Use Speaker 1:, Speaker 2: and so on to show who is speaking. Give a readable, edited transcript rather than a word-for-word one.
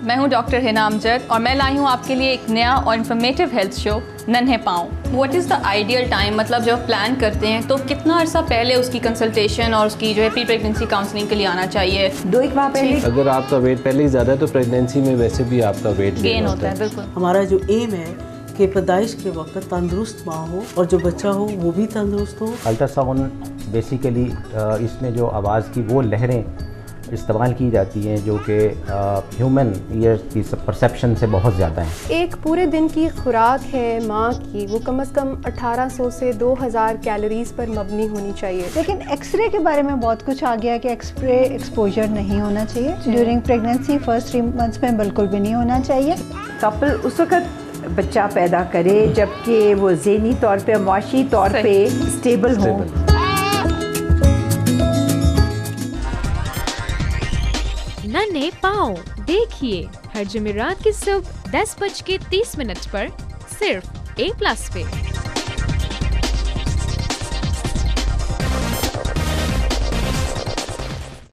Speaker 1: मैं हूं डॉक्टर हिना अमजद और मैं लाई हूं आपके लिए एक नया और इन्फॉर्मेटिव हेल्थ शो नन्हे पाँव। What is the ideal time, मतलब जब प्लान करते हैं तो कितना अर्सा पहले उसकी कंसल्टेशन और उसकी जो है प्री प्रेगनेंसी काउंसलिंग के लिए आना चाहिए?
Speaker 2: 2-1 माह पहले।
Speaker 3: अगर आपका वेट पहले ही ज़्यादा है तो प्रेगनेंसी में वैसे भी आपका वेट
Speaker 1: गेन होता है। बिल्कुल।
Speaker 2: हमारा जो एम है कि पैदाइश के वक्त तंदुरुस्त माँ हो और जो बच्चा हो वो भी तंदुरुस्त हो।
Speaker 4: अल्ट्रासाउंड बेसिकली इसमें जो आवाज़ की वो लहरें इस्तेमाल की जाती हैं जो कि ह्यूमन ईयर की परसेप्शन से बहुत ज़्यादा हैं।
Speaker 5: एक पूरे दिन की खुराक है माँ की, वो कम से कम 1800 से 2000 कैलोरीज पर मबनी होनी चाहिए।
Speaker 6: लेकिन एक्सरे के बारे में बहुत कुछ आ गया कि एक्सरे एक्सपोजर नहीं होना चाहिए ड्यूरिंग प्रेगनेंसी। फर्स्ट 3 मंथ्स में बिल्कुल भी नहीं होना चाहिए।
Speaker 7: कपल उस वक्त बच्चा पैदा करे जबकि वो ज़हनी तौर पे, माशी तौर पे स्टेबल हो।
Speaker 8: नन्हे पाँव देखिए हर जुमेरात की सुबह 10:30 पर सिर्फ A+ पे।